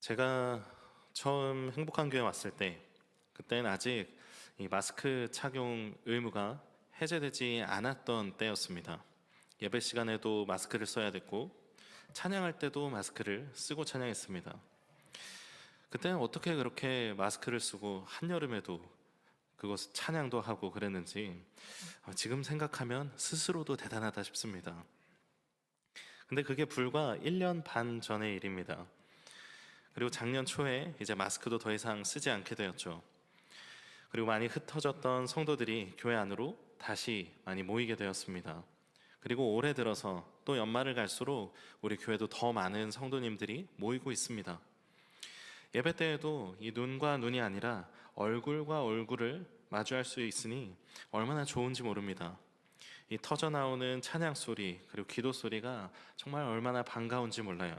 제가 처음 행복한 교회 왔을 때, 그때는 아직 이 마스크 착용 의무가 해제되지 않았던 때였습니다. 예배 시간에도 마스크를 써야 됐고, 찬양할 때도 마스크를 쓰고 찬양했습니다. 그때는 어떻게 그렇게 마스크를 쓰고 한여름에도 그것 찬양도 하고 그랬는지 지금 생각하면 스스로도 대단하다 싶습니다. 근데 그게 불과 1년 반 전의 일입니다. 그리고 작년 초에 이제 마스크도 더 이상 쓰지 않게 되었죠. 그리고 많이 흩어졌던 성도들이 교회 안으로 다시 많이 모이게 되었습니다. 그리고 올해 들어서 또 연말을 갈수록 우리 교회도 더 많은 성도님들이 모이고 있습니다. 예배 때에도 이 눈과 눈이 아니라 얼굴과 얼굴을 마주할 수 있으니 얼마나 좋은지 모릅니다. 이 터져 나오는 찬양 소리 그리고 기도 소리가 정말 얼마나 반가운지 몰라요.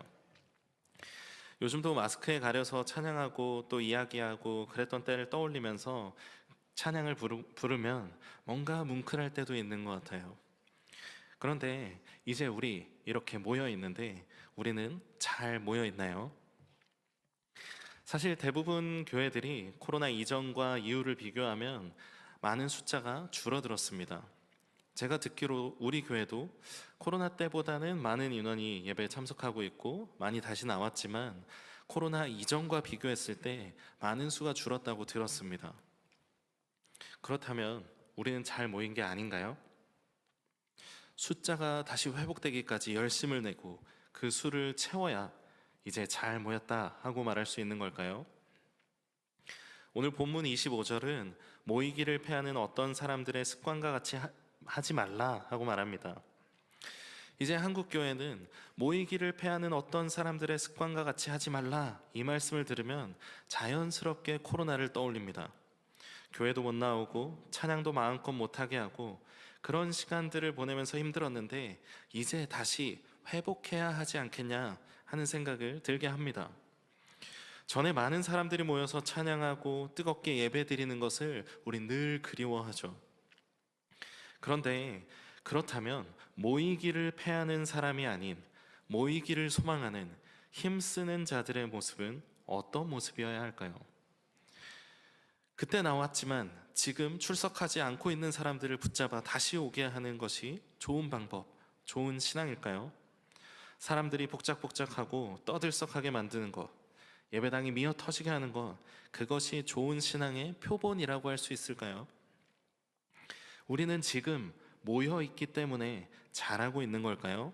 요즘도 마스크에 가려서 찬양하고 또 이야기하고 그랬던 때를 떠올리면서 찬양을 부르면 뭔가 뭉클할 때도 있는 것 같아요. 그런데 이제 우리 이렇게 모여 있는데 우리는 잘 모여 있나요? 사실 대부분 교회들이 코로나 이전과 이후를 비교하면 많은 숫자가 줄어들었습니다. 제가 듣기로 우리 교회도 코로나 때보다는 많은 인원이 예배에 참석하고 있고 많이 다시 나왔지만 코로나 이전과 비교했을 때 많은 수가 줄었다고 들었습니다. 그렇다면 우리는 잘 모인 게 아닌가요? 숫자가 다시 회복되기까지 열심을 내고 그 수를 채워야 이제 잘 모였다 하고 말할 수 있는 걸까요? 오늘 본문 25절은 모이기를 패하는 어떤 사람들의 습관과 같이 하지 말라 하고 말합니다. 이제 한국 교회는 모이기를 패하는 어떤 사람들의 습관과 같이 하지 말라 이 말씀을 들으면 자연스럽게 코로나를 떠올립니다. 교회도 못 나오고 찬양도 마음껏 못하게 하고 그런 시간들을 보내면서 힘들었는데 이제 다시 회복해야 하지 않겠냐 하는 생각을 들게 합니다. 전에 많은 사람들이 모여서 찬양하고 뜨겁게 예배드리는 것을 우리 늘 그리워하죠. 그런데 그렇다면 모이기를 패하는 사람이 아닌 모이기를 소망하는 힘쓰는 자들의 모습은 어떤 모습이어야 할까요? 그때 나왔지만 지금 출석하지 않고 있는 사람들을 붙잡아 다시 오게 하는 것이 좋은 방법, 좋은 신앙일까요? 사람들이 복작복작하고 떠들썩하게 만드는 것, 예배당이 미어 터지게 하는 것, 그것이 좋은 신앙의 표본이라고 할 수 있을까요? 우리는 지금 모여 있기 때문에 잘하고 있는 걸까요?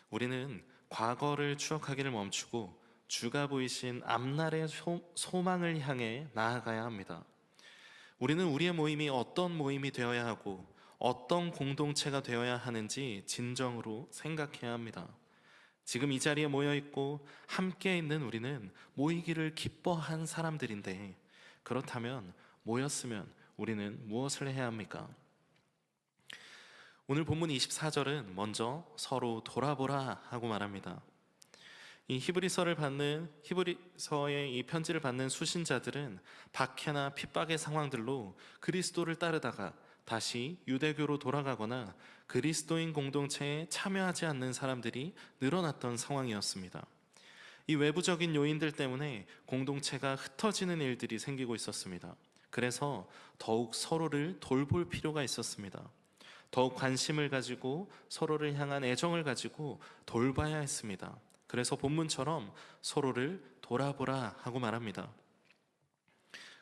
우리는 과거를 추억하기를 멈추고 주가 보이신 앞날의 소망을 향해 나아가야 합니다. 우리는 우리의 모임이 어떤 모임이 되어야 하고 어떤 공동체가 되어야 하는지 진정으로 생각해야 합니다. 지금 이 자리에 모여 있고 함께 있는 우리는 모이기를 기뻐한 사람들인데 그렇다면 모였으면 우리는 무엇을 해야 합니까? 오늘 본문 24절은 먼저 서로 돌아보라 하고 말합니다. 이 히브리서의 이 편지를 받는 수신자들은 박해나 핍박의 상황들로 그리스도를 따르다가 다시 유대교로 돌아가거나 그리스도인 공동체에 참여하지 않는 사람들이 늘어났던 상황이었습니다. 이 외부적인 요인들 때문에 공동체가 흩어지는 일들이 생기고 있었습니다. 그래서 더욱 서로를 돌볼 필요가 있었습니다. 더욱 관심을 가지고 서로를 향한 애정을 가지고 돌봐야 했습니다. 그래서 본문처럼 서로를 돌아보라 하고 말합니다.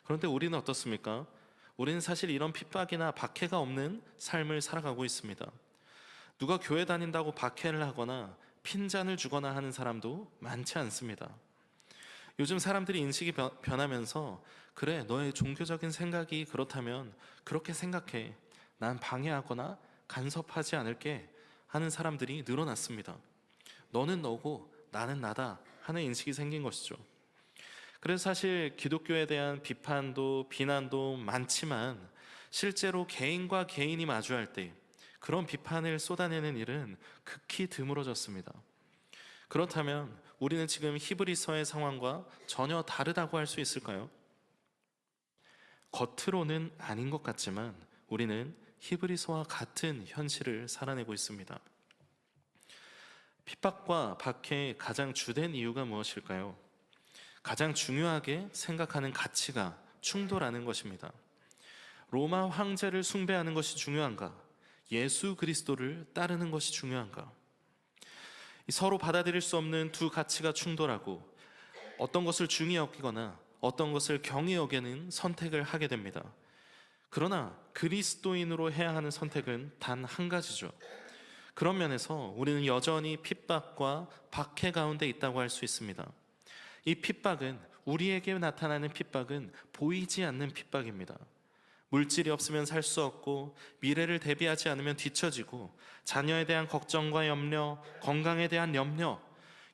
그런데 우리는 어떻습니까? 우리는 사실 이런 핍박이나 박해가 없는 삶을 살아가고 있습니다. 누가 교회 다닌다고 박해를 하거나 핀잔을 주거나 하는 사람도 많지 않습니다. 요즘 사람들이 인식이 변하면서 그래, 너의 종교적인 생각이 그렇다면 그렇게 생각해. 난 방해하거나 간섭하지 않을게 하는 사람들이 늘어났습니다. 너는 너고 나는 나다 하는 인식이 생긴 것이죠. 그래서 사실 기독교에 대한 비판도 비난도 많지만 실제로 개인과 개인이 마주할 때 그런 비판을 쏟아내는 일은 극히 드물어졌습니다. 그렇다면 우리는 지금 히브리서의 상황과 전혀 다르다고 할 수 있을까요? 겉으로는 아닌 것 같지만 우리는 히브리서와 같은 현실을 살아내고 있습니다. 핍박과 박해의 가장 주된 이유가 무엇일까요? 가장 중요하게 생각하는 가치가 충돌하는 것입니다. 로마 황제를 숭배하는 것이 중요한가? 예수 그리스도를 따르는 것이 중요한가? 서로 받아들일 수 없는 두 가치가 충돌하고 어떤 것을 중히 여기거나 어떤 것을 경히 여기는 선택을 하게 됩니다. 그러나 그리스도인으로 해야 하는 선택은 단 한 가지죠. 그런 면에서 우리는 여전히 핍박과 박해 가운데 있다고 할 수 있습니다. 이 핍박은, 우리에게 나타나는 핍박은 보이지 않는 핍박입니다. 물질이 없으면 살 수 없고, 미래를 대비하지 않으면 뒤처지고, 자녀에 대한 걱정과 염려, 건강에 대한 염려,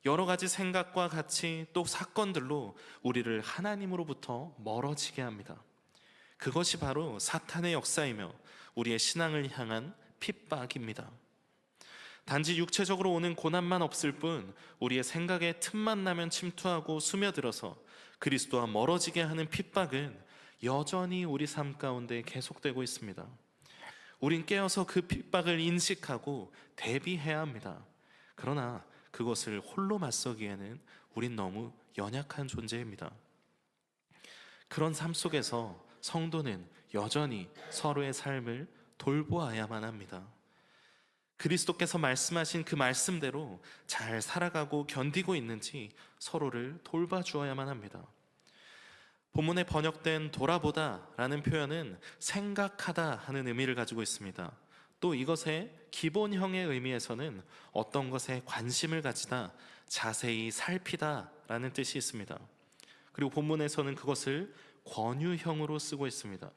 여러 가지 생각과 가치, 또 사건들로 우리를 하나님으로부터 멀어지게 합니다. 그것이 바로 사탄의 역사이며 우리의 신앙을 향한 핍박입니다. 단지 육체적으로 오는 고난만 없을 뿐 우리의 생각에 틈만 나면 침투하고 스며들어서 그리스도와 멀어지게 하는 핍박은 여전히 우리 삶 가운데 계속되고 있습니다. 우린 깨어서 그 핍박을 인식하고 대비해야 합니다. 그러나 그것을 홀로 맞서기에는 우린 너무 연약한 존재입니다. 그런 삶 속에서 성도는 여전히 서로의 삶을 돌보아야만 합니다. 그리스도께서 말씀하신 그 말씀대로 잘 살아가고 견디고 있는지 서로를 돌봐주어야만 합니다. 본문에 번역된 돌아보다 라는 표현은 생각하다 하는 의미를 가지고 있습니다. 또 이것의 기본형의 의미에서는 어떤 것에 관심을 가지다, 자세히 살피다 라는 뜻이 있습니다. 그리고 본문에서는 그것을 권유형으로 쓰고 있습니다.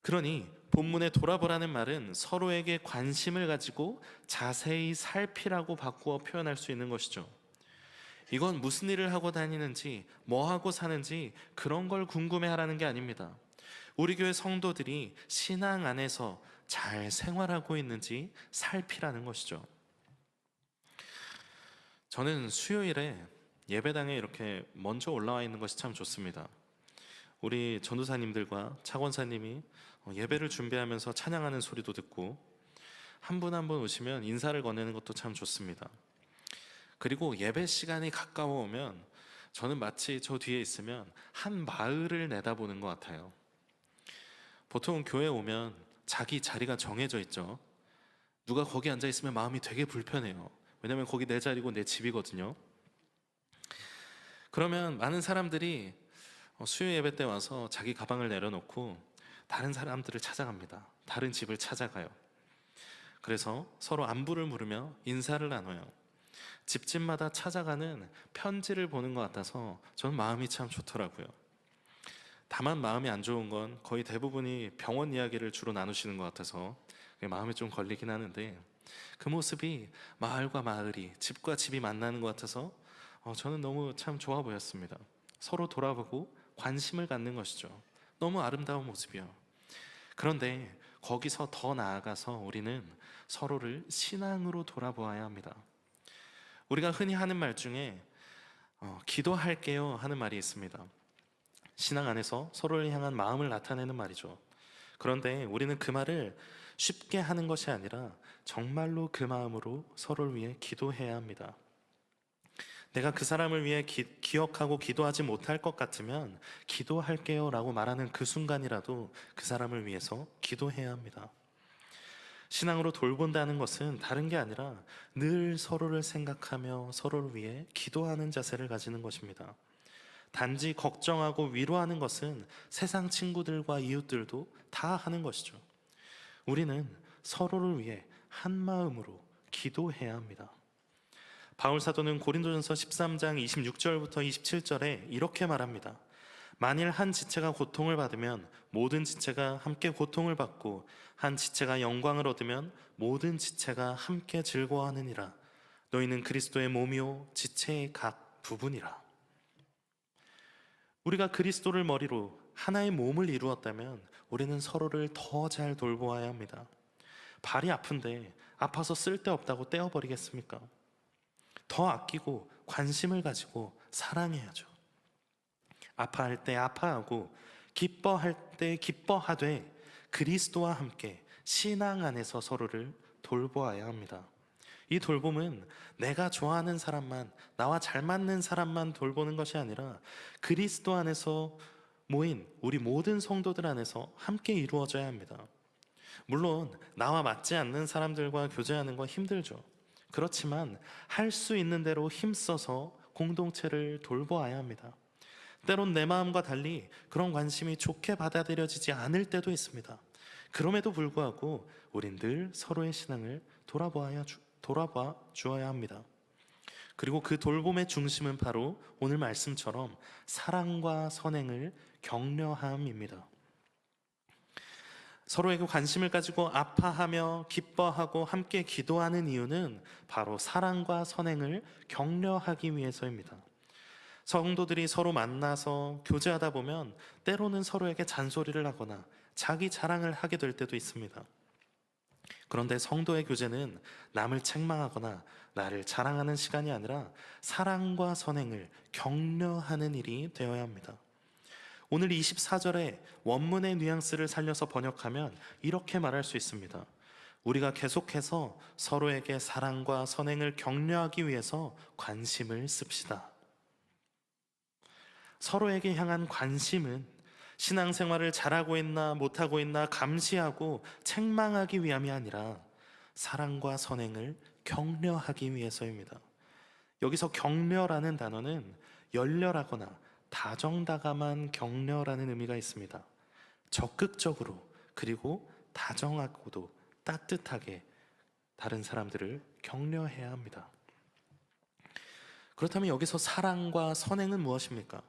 그러니 본문에 돌아보라는 말은 서로에게 관심을 가지고 자세히 살피라고 바꾸어 표현할 수 있는 것이죠. 이건 무슨 일을 하고 다니는지, 뭐 하고 사는지 그런 걸 궁금해하라는 게 아닙니다. 우리 교회 성도들이 신앙 안에서 잘 생활하고 있는지 살피라는 것이죠. 저는 수요일에 예배당에 이렇게 먼저 올라와 있는 것이 참 좋습니다. 우리 전도사님들과 차권사님이 예배를 준비하면서 찬양하는 소리도 듣고 한 분 한 분 오시면 인사를 건네는 것도 참 좋습니다. 그리고 예배 시간이 가까워 오면 저는 마치 저 뒤에 있으면 한 마을을 내다보는 것 같아요. 보통 교회 오면 자기 자리가 정해져 있죠. 누가 거기 앉아 있으면 마음이 되게 불편해요. 왜냐면 거기 내 자리고 내 집이거든요. 그러면 많은 사람들이 수요 예배 때 와서 자기 가방을 내려놓고 다른 사람들을 찾아갑니다. 다른 집을 찾아가요. 그래서 서로 안부를 물으며 인사를 나눠요. 집집마다 찾아가는 편지를 보는 것 같아서 저는 마음이 참 좋더라고요. 다만 마음이 안 좋은 건 거의 대부분이 병원 이야기를 주로 나누시는 것 같아서 마음이 좀 걸리긴 하는데, 그 모습이 마을과 마을이, 집과 집이 만나는 것 같아서 저는 너무 참 좋아 보였습니다. 서로 돌아보고 관심을 갖는 것이죠. 너무 아름다운 모습이요. 그런데 거기서 더 나아가서 우리는 서로를 신앙으로 돌아보아야 합니다. 우리가 흔히 하는 말 중에 기도할게요 하는 말이 있습니다. 신앙 안에서 서로를 향한 마음을 나타내는 말이죠. 그런데 우리는 그 말을 쉽게 하는 것이 아니라 정말로 그 마음으로 서로를 위해 기도해야 합니다. 내가 그 사람을 위해 기억하고 기도하지 못할 것 같으면 기도할게요 라고 말하는 그 순간이라도 그 사람을 위해서 기도해야 합니다. 신앙으로 돌본다는 것은 다른 게 아니라 늘 서로를 생각하며 서로를 위해 기도하는 자세를 가지는 것입니다. 단지 걱정하고 위로하는 것은 세상 친구들과 이웃들도 다 하는 것이죠. 우리는 서로를 위해 한 마음으로 기도해야 합니다. 바울 사도는 고린도전서 13장 26절부터 27절에 이렇게 말합니다. 만일 한 지체가 고통을 받으면 모든 지체가 함께 고통을 받고, 한 지체가 영광을 얻으면 모든 지체가 함께 즐거워하느니라. 너희는 그리스도의 몸이요 지체의 각 부분이라. 우리가 그리스도를 머리로 하나의 몸을 이루었다면 우리는 서로를 더 잘 돌보아야 합니다. 발이 아픈데 아파서 쓸데없다고 떼어버리겠습니까? 더 아끼고 관심을 가지고 사랑해야죠. 아파할 때 아파하고 기뻐할 때 기뻐하되 그리스도와 함께 신앙 안에서 서로를 돌보아야 합니다. 이 돌봄은 내가 좋아하는 사람만, 나와 잘 맞는 사람만 돌보는 것이 아니라 그리스도 안에서 모인 우리 모든 성도들 안에서 함께 이루어져야 합니다. 물론 나와 맞지 않는 사람들과 교제하는 건 힘들죠. 그렇지만 할 수 있는 대로 힘써서 공동체를 돌보아야 합니다. 때론 내 마음과 달리 그런 관심이 좋게 받아들여지지 않을 때도 있습니다. 그럼에도 불구하고 우린 늘 서로의 신앙을 돌아봐 주어야 합니다. 그리고 그 돌봄의 중심은 바로 오늘 말씀처럼 사랑과 선행을 격려함입니다. 서로에게 관심을 가지고 아파하며 기뻐하고 함께 기도하는 이유는 바로 사랑과 선행을 격려하기 위해서입니다. 성도들이 서로 만나서 교제하다 보면 때로는 서로에게 잔소리를 하거나 자기 자랑을 하게 될 때도 있습니다. 그런데 성도의 교제는 남을 책망하거나 나를 자랑하는 시간이 아니라 사랑과 선행을 격려하는 일이 되어야 합니다. 오늘 24절에 원문의 뉘앙스를 살려서 번역하면 이렇게 말할 수 있습니다. 우리가 계속해서 서로에게 사랑과 선행을 격려하기 위해서 관심을 씁시다. 서로에게 향한 관심은 신앙생활을 잘하고 있나 못하고 있나 감시하고 책망하기 위함이 아니라 사랑과 선행을 격려하기 위해서입니다. 여기서 격려라는 단어는 열렬하거나 다정다감한 격려라는 의미가 있습니다. 적극적으로 그리고 다정하고도 따뜻하게 다른 사람들을 격려해야 합니다. 그렇다면 여기서 사랑과 선행은 무엇입니까?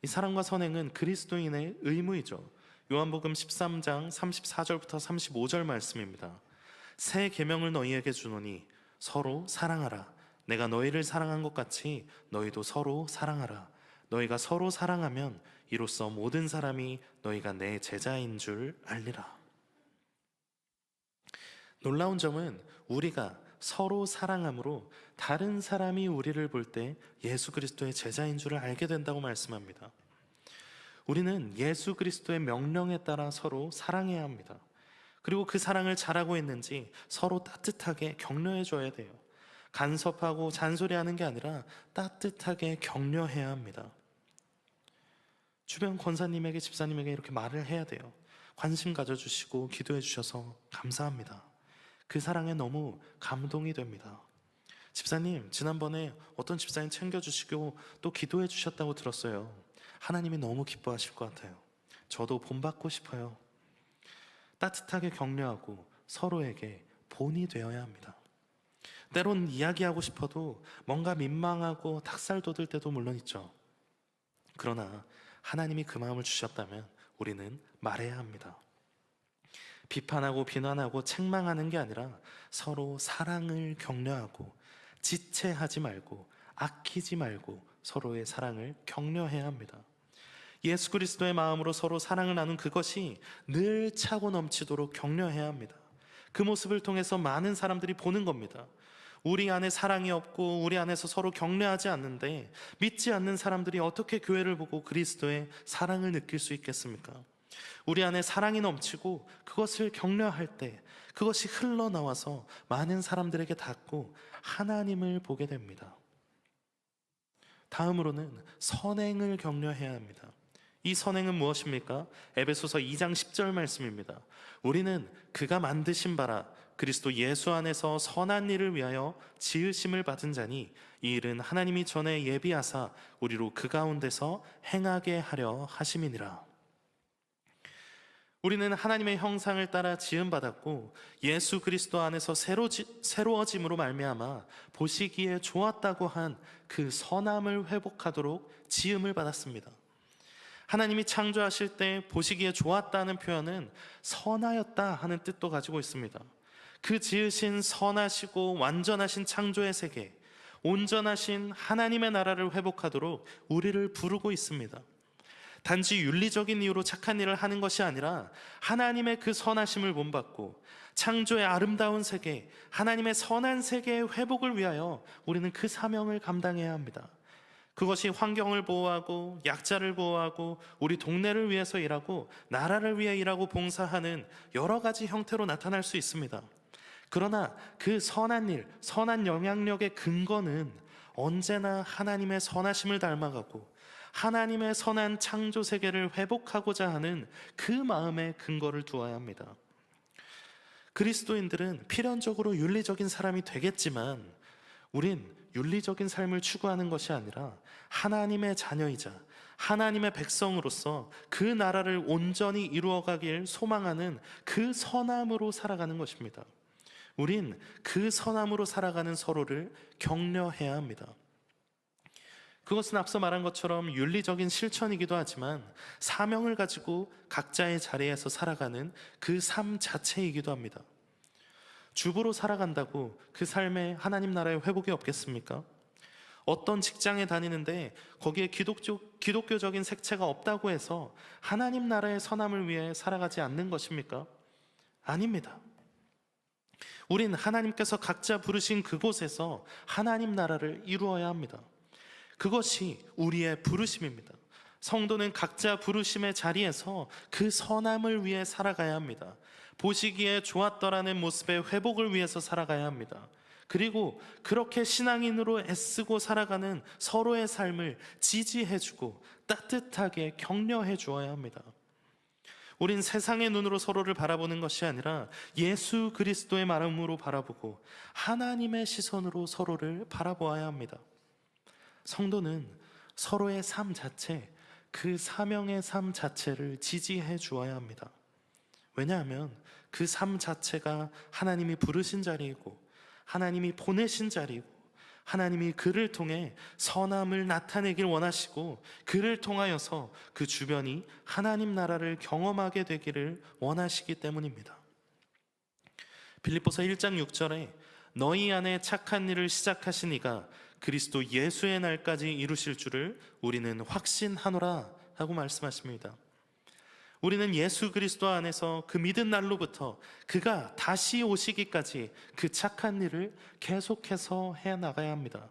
이 사랑과 선행은 그리스도인의 의무이죠. 요한복음 13장 34절부터 35절 말씀입니다. 새 계명을 너희에게 주노니 서로 사랑하라. 내가 너희를 사랑한 것 같이 너희도 서로 사랑하라. 너희가 서로 사랑하면 이로써 모든 사람이 너희가 내 제자인 줄 알리라. 놀라운 점은 우리가 서로 사랑함으로 다른 사람이 우리를 볼 때 예수 그리스도의 제자인 줄을 알게 된다고 말씀합니다. 우리는 예수 그리스도의 명령에 따라 서로 사랑해야 합니다. 그리고 그 사랑을 잘하고 있는지 서로 따뜻하게 격려해 줘야 돼요. 간섭하고 잔소리하는 게 아니라 따뜻하게 격려해야 합니다. 주변 권사님에게 집사님에게 이렇게 말을 해야 돼요. 관심 가져주시고 기도해 주셔서 감사합니다. 그 사랑에 너무 감동이 됩니다. 집사님, 지난번에 어떤 집사님 챙겨주시고 또 기도해 주셨다고 들었어요. 하나님이 너무 기뻐하실 것 같아요. 저도 본받고 싶어요. 따뜻하게 격려하고 서로에게 본이 되어야 합니다. 때론 이야기하고 싶어도 뭔가 민망하고 닭살 돋을 때도 물론 있죠. 그러나 하나님이 그 마음을 주셨다면 우리는 말해야 합니다. 비판하고 비난하고 책망하는 게 아니라 서로 사랑을 격려하고 지체하지 말고 아끼지 말고 서로의 사랑을 격려해야 합니다. 예수 그리스도의 마음으로 서로 사랑을 나눈 그것이 늘 차고 넘치도록 격려해야 합니다. 그 모습을 통해서 많은 사람들이 보는 겁니다. 우리 안에 사랑이 없고 우리 안에서 서로 격려하지 않는데 믿지 않는 사람들이 어떻게 교회를 보고 그리스도의 사랑을 느낄 수 있겠습니까? 우리 안에 사랑이 넘치고 그것을 격려할 때 그것이 흘러나와서 많은 사람들에게 닿고 하나님을 보게 됩니다. 다음으로는 선행을 격려해야 합니다. 이 선행은 무엇입니까? 에베소서 2장 10절 말씀입니다. 우리는 그가 만드신 바라 그리스도 예수 안에서 선한 일을 위하여 지으심을 받은 자니 이 일은 하나님이 전에 예비하사 우리로 그 가운데서 행하게 하려 하심이니라. 우리는 하나님의 형상을 따라 지음받았고 예수 그리스도 안에서 새로워짐으로 말미암아 보시기에 좋았다고 한 그 선함을 회복하도록 지음을 받았습니다. 하나님이 창조하실 때 보시기에 좋았다는 표현은 선하였다 하는 뜻도 가지고 있습니다. 그 지으신 선하시고 완전하신 창조의 세계, 온전하신 하나님의 나라를 회복하도록 우리를 부르고 있습니다. 단지 윤리적인 이유로 착한 일을 하는 것이 아니라 하나님의 그 선하심을 본받고 창조의 아름다운 세계, 하나님의 선한 세계의 회복을 위하여 우리는 그 사명을 감당해야 합니다. 그것이 환경을 보호하고 약자를 보호하고 우리 동네를 위해서 일하고 나라를 위해 일하고 봉사하는 여러 가지 형태로 나타날 수 있습니다. 그러나 그 선한 일, 선한 영향력의 근거는 언제나 하나님의 선하심을 닮아가고 하나님의 선한 창조 세계를 회복하고자 하는 그 마음의 근거를 두어야 합니다. 그리스도인들은 필연적으로 윤리적인 사람이 되겠지만 우린 윤리적인 삶을 추구하는 것이 아니라 하나님의 자녀이자 하나님의 백성으로서 그 나라를 온전히 이루어가길 소망하는 그 선함으로 살아가는 것입니다. 우린 그 선함으로 살아가는 서로를 격려해야 합니다. 그것은 앞서 말한 것처럼 윤리적인 실천이기도 하지만 사명을 가지고 각자의 자리에서 살아가는 그 삶 자체이기도 합니다. 주부로 살아간다고 그 삶에 하나님 나라의 회복이 없겠습니까? 어떤 직장에 다니는데 거기에 기독교적인 색채가 없다고 해서 하나님 나라의 선함을 위해 살아가지 않는 것입니까? 아닙니다. 우린 하나님께서 각자 부르신 그곳에서 하나님 나라를 이루어야 합니다. 그것이 우리의 부르심입니다. 성도는 각자 부르심의 자리에서 그 선함을 위해 살아가야 합니다. 보시기에 좋았더라는 모습의 회복을 위해서 살아가야 합니다. 그리고 그렇게 신앙인으로 애쓰고 살아가는 서로의 삶을 지지해주고 따뜻하게 격려해 주어야 합니다. 우린 세상의 눈으로 서로를 바라보는 것이 아니라 예수 그리스도의 마음으로 바라보고 하나님의 시선으로 서로를 바라보아야 합니다. 성도는 서로의 삶 자체, 그 사명의 삶 자체를 지지해 주어야 합니다. 왜냐하면 그 삶 자체가 하나님이 부르신 자리이고 하나님이 보내신 자리이고 하나님이 그를 통해 선함을 나타내길 원하시고 그를 통하여서 그 주변이 하나님 나라를 경험하게 되기를 원하시기 때문입니다. 빌립보서 1장 6절에 너희 안에 착한 일을 시작하신 이가 그리스도 예수의 날까지 이루실 줄을 우리는 확신하노라 하고 말씀하십니다. 우리는 예수 그리스도 안에서 그 믿은 날로부터 그가 다시 오시기까지 그 착한 일을 계속해서 해나가야 합니다.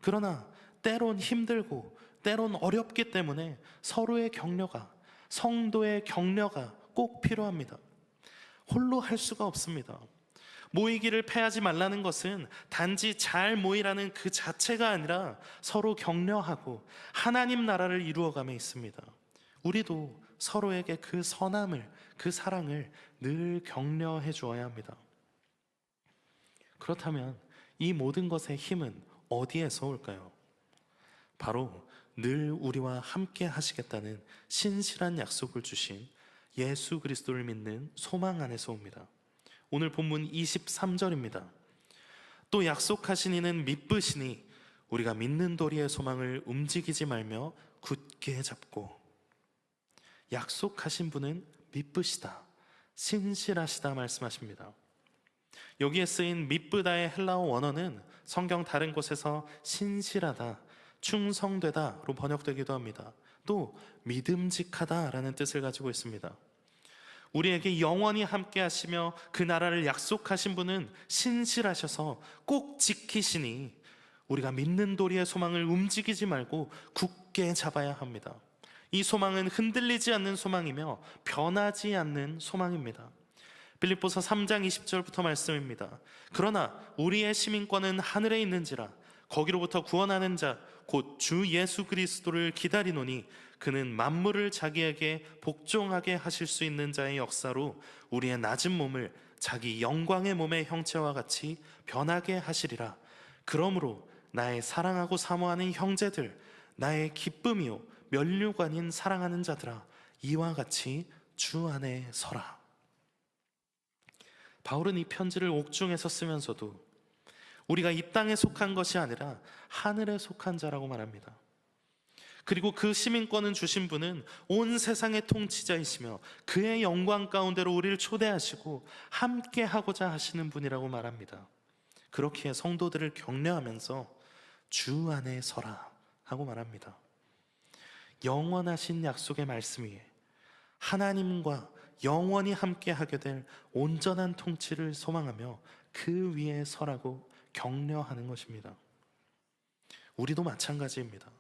그러나 때론 힘들고 때론 어렵기 때문에 서로의 격려가, 성도의 격려가 꼭 필요합니다. 홀로 할 수가 없습니다. 모이기를 패하지 말라는 것은 단지 잘 모이라는 그 자체가 아니라 서로 격려하고 하나님 나라를 이루어감에 있습니다. 우리도 서로에게 그 선함을, 그 사랑을 늘 격려해 주어야 합니다. 그렇다면 이 모든 것의 힘은 어디에서 올까요? 바로 늘 우리와 함께 하시겠다는 신실한 약속을 주신 예수 그리스도를 믿는 소망 안에서 옵니다. 오늘 본문 23절입니다. 또 약속하신 이는 믿으시니 우리가 믿는 도리의 소망을 움직이지 말며 굳게 잡고. 약속하신 분은 믿으시다, 신실하시다 말씀하십니다. 여기에 쓰인 믿으다의 헬라어 원어는 성경 다른 곳에서 신실하다, 충성되다로 번역되기도 합니다. 또 믿음직하다라는 뜻을 가지고 있습니다. 우리에게 영원히 함께 하시며 그 나라를 약속하신 분은 신실하셔서 꼭 지키시니 우리가 믿는 도리의 소망을 움직이지 말고 굳게 잡아야 합니다. 이 소망은 흔들리지 않는 소망이며 변하지 않는 소망입니다. 빌립보서 3장 20절부터 말씀입니다. 그러나 우리의 시민권은 하늘에 있는지라 거기로부터 구원하는 자 곧 주 예수 그리스도를 기다리노니 그는 만물을 자기에게 복종하게 하실 수 있는 자의 역사로 우리의 낮은 몸을 자기 영광의 몸의 형체와 같이 변하게 하시리라. 그러므로 나의 사랑하고 사모하는 형제들, 나의 기쁨이요 면류관인 사랑하는 자들아, 이와 같이 주 안에 서라. 바울은 이 편지를 옥중에서 쓰면서도 우리가 이 땅에 속한 것이 아니라 하늘에 속한 자라고 말합니다. 그리고 그 시민권은 주신 분은 온 세상의 통치자이시며 그의 영광 가운데로 우리를 초대하시고 함께 하고자 하시는 분이라고 말합니다. 그렇기에 성도들을 격려하면서 주 안에 서라 하고 말합니다. 영원하신 약속의 말씀 위에 하나님과 영원히 함께 하게 될 온전한 통치를 소망하며 그 위에 서라고 격려하는 것입니다. 우리도 마찬가지입니다.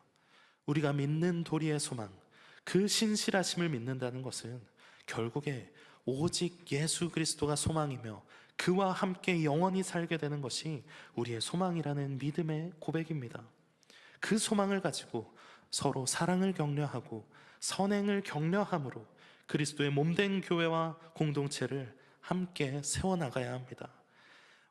우리가 믿는 도리의 소망, 그 신실하심을 믿는다는 것은 결국에 오직 예수 그리스도가 소망이며 그와 함께 영원히 살게 되는 것이 우리의 소망이라는 믿음의 고백입니다. 그 소망을 가지고 서로 사랑을 격려하고 선행을 격려함으로 그리스도의 몸된 교회와 공동체를 함께 세워나가야 합니다.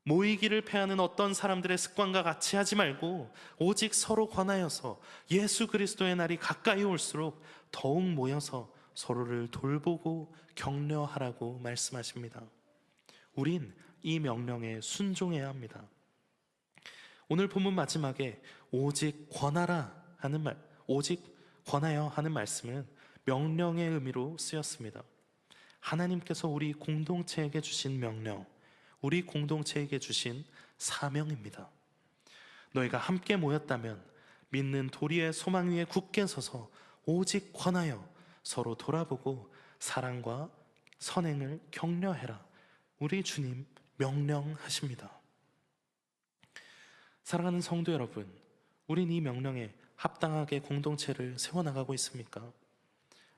모이기를 패하는 어떤 사람들의 습관과 같이 하지 말고 오직 서로 권하여서 예수 그리스도의 날이 가까이 올수록 더욱 모여서 서로를 돌보고 격려하라고 말씀하십니다. 우린 이 명령에 순종해야 합니다. 오늘 본문 마지막에 오직 권하라 하는 오직 권하여 하는 말씀은 명령의 의미로 쓰였습니다. 하나님께서 우리 공동체에게 주신 명령, 우리 공동체에게 주신 사명입니다. 너희가 함께 모였다면 믿는 도리의 소망 위에 굳게 서서 오직 권하여 서로 돌아보고 사랑과 선행을 격려해라. 우리 주님 명령하십니다. 사랑하는 성도 여러분, 우린 이 명령에 합당하게 공동체를 세워나가고 있습니까?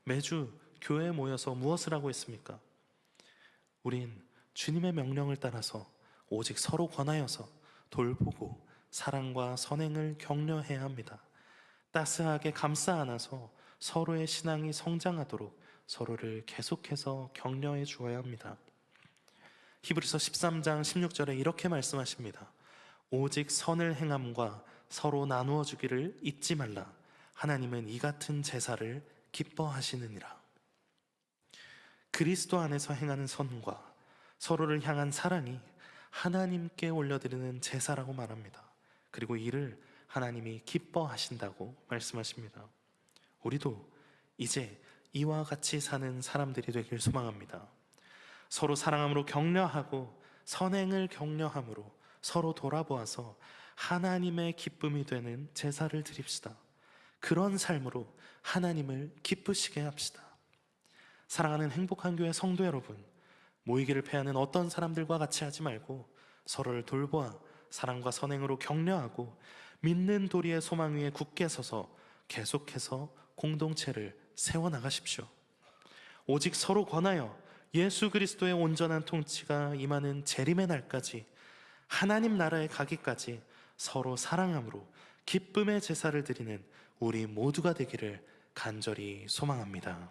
매주 교회에 모여서 무엇을 하고 있습니까? 우린 주님의 명령을 따라서 오직 서로 권하여서 돌보고 사랑과 선행을 격려해야 합니다. 따스하게 감싸 안아서 서로의 신앙이 성장하도록 서로를 계속해서 격려해 주어야 합니다. 히브리서 13장 16절에 이렇게 말씀하십니다. 오직 선을 행함과 서로 나누어 주기를 잊지 말라. 하나님은 이 같은 제사를 기뻐하시느니라. 그리스도 안에서 행하는 선과 서로를 향한 사랑이 하나님께 올려드리는 제사라고 말합니다. 그리고 이를 하나님이 기뻐하신다고 말씀하십니다. 우리도 이제 이와 같이 사는 사람들이 되길 소망합니다. 서로 사랑함으로 격려하고 선행을 격려함으로 서로 돌아보아서 하나님의 기쁨이 되는 제사를 드립시다. 그런 삶으로 하나님을 기쁘시게 합시다. 사랑하는 행복한 교회 성도 여러분, 모이기를 패하는 어떤 사람들과 같이 하지 말고 서로를 돌보아 사랑과 선행으로 격려하고 믿는 도리의 소망 위에 굳게 서서 계속해서 공동체를 세워나가십시오. 오직 서로 권하여 예수 그리스도의 온전한 통치가 임하는 재림의 날까지, 하나님 나라에 가기까지 서로 사랑함으로 기쁨의 제사를 드리는 우리 모두가 되기를 간절히 소망합니다.